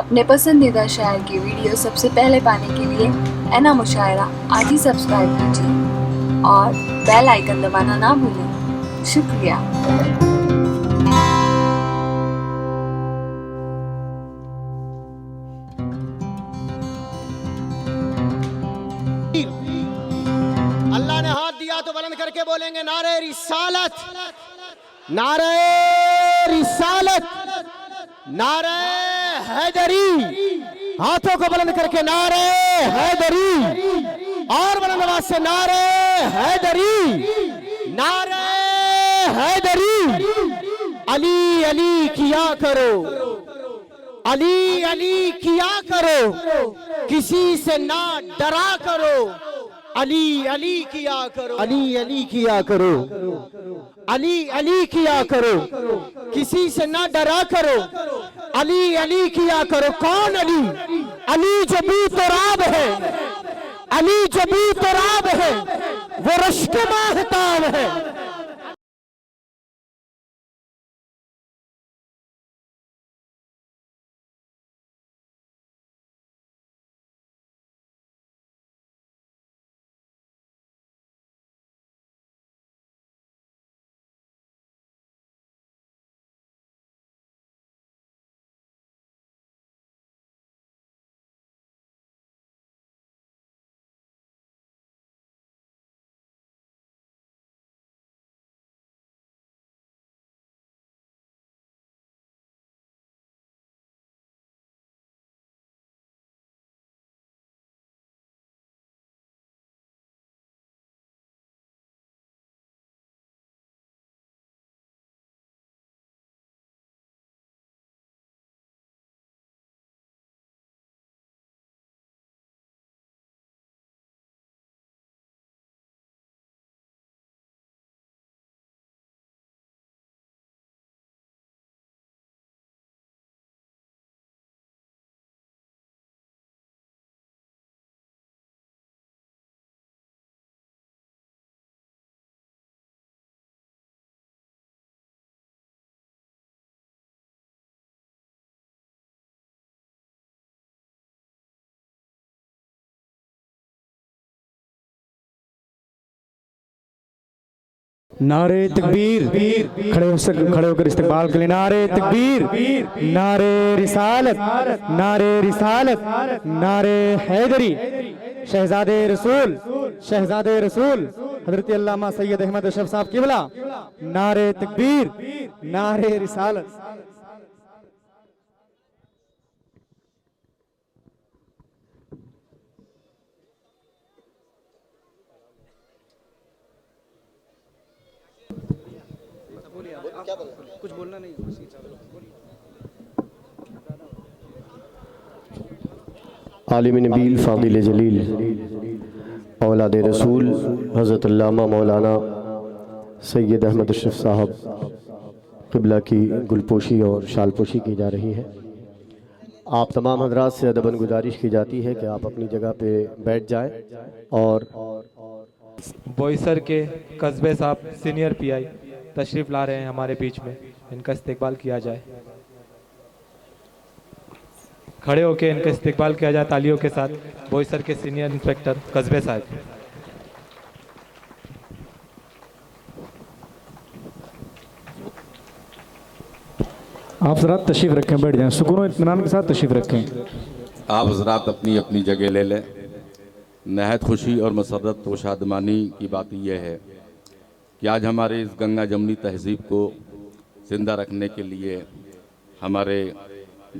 अपने पसंदीदा शायर की वीडियो सबसे पहले पाने के लिए एना मुशायरा आज ही सब्सक्राइब कीजिए और बेल आइकन दबाना ना भूलें। शुक्रिया। अल्लाह ने हाथ दिया तो बुलंद करके बोलेंगे नारे रिसालत, नारे रिसालत, नारे हैदरी। हाथों को बुलंद करके नारे हैदरी, और बुलंद आवाज से नारे हैदरी, नारे हैदरी। अली अली किया करो, अली अली किया करो, किसी से ना डरा करो। अली अली किया करो, अली अली किया करो, अली अली किया करो, किसी से ना डरा करो। अली अली किया करो। कौन अली? अली जो बी तुराब है, अली जो बी तुराब है, वो रश्क माहताब है। नारे तकबीर, खड़े होकर इस्तकबाल के लिए नारे तकबीर, नारे रिसालत, नारे रिसालत, नारे हैदरी। शहजादे रसूल, शहजादे रसूल हजरत अल्लामा सैयद अहमद अशरफ साहब किबला। नारे तकबीर, नारे रिसालत। कुछ बोलना नहीं। आलिम नबील फादिल जलील औलाद रसूल हज़रत अल्लामा मौलाना सैयद अहमद अशरफ साहब क़िबला की गुलपोशी और शालपोशी की जा रही है। आप तमाम हजरात से अदबन गुजारिश की जाती है कि आप अपनी जगह पे बैठ जाएं और बोईसर के कस्बे साहब सीनियर पीआई तशरीफ़ ला रहे हैं हमारे बीच में, इनका इस्तकबाल किया जाए। खड़े होकर इनका इस्तकबाल किया जाए तालियों के साथ। बोईसर के सीनियर इंस्पेक्टर कस्बे साहब। आप जरा तशरीफ रखें, बैठ जाएं, सुकून और इत्मीनान के साथ तशरीफ रखें। आप हजरात अपनी अपनी जगह ले लें। नहायत खुशी और मसरत व शादमानी की बात यह है कि आज हमारे इस गंगा जमनी तहज़ीब को ज़िंदा रखने के लिए हमारे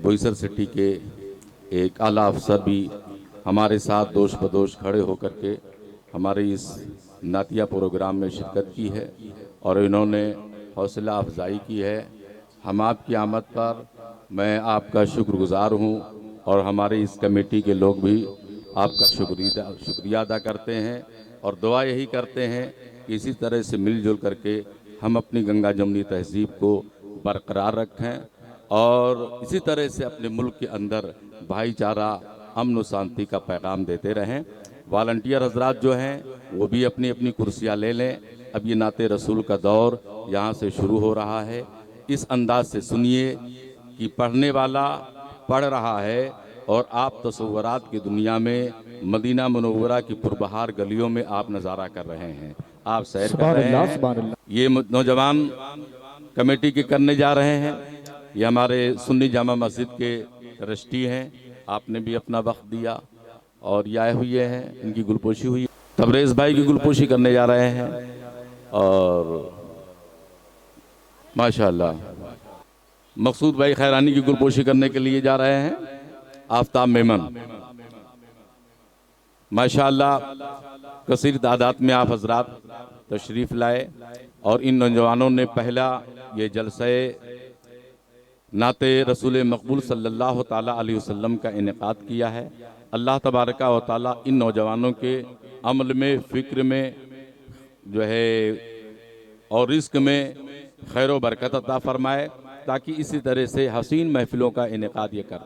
बोईसर सिटी के एक आला अफसर भी हमारे साथ दोष बदोश खड़े होकर के हमारे इस नातिया प्रोग्राम में शिरकत की है और इन्होंने हौसला अफजाई की है। हम आपकी आमद पर मैं आपका शुक्रगुज़ार हूँ और हमारे इस कमेटी के लोग भी आपका शुक्रिया अदा करते हैं और दुआ यही करते हैं कि इसी तरह से मिलजुल करके हम अपनी गंगा जमनी तहज़ीब को बरकरार रखें और इसी तरह से अपने मुल्क के अंदर भाईचारा, अमन व शांति का पैगाम देते रहें। वॉलंटियर हजरात जो हैं वो भी अपनी अपनी कुर्सियाँ ले लें। अब ये नाते रसूल का दौर यहाँ से शुरू हो रहा है। इस अंदाज से सुनिए कि पढ़ने वाला पढ़ रहा है और आप तसव्वुरात की दुनिया में मदीना मुनव्वरा की पुरबहार गलियों में आप नज़ारा कर रहे हैं, आप सैर कर रहे हैं। ये नौजवान कमेटी के करने जा रहे हैं। ये हमारे सुन्नी जामा मस्जिद के ट्रस्टी हैं, आपने भी अपना वक्त दिया और ये आए हुए हैं, इनकी गुलपोशी हुई। तबरेज़ भाई की गुलपोशी करने जा रहे हैं और माशाअल्लाह मकसूद भाई खैरानी की गुलपोशी करने के लिए जा रहे हैं। आफ्ताब मेमन, माशाअल्लाह कसीर तादाद में आप हजरात तशरीफ़ लाए और इन नौजवानों ने पहला ये जलसे नाते रसूल मकबूल सल्लल्लाहु ताला अलैहि वसल्लम का इनेकाद किया है। अल्लाह तबारका व ताला इन नौजवानों के अमल में, फ़िक्र में जो है और रिस्क में खैर व बरकत अता फरमाए, ताकि इसी तरह से हसीन महफिलों का इनेकाद ये कर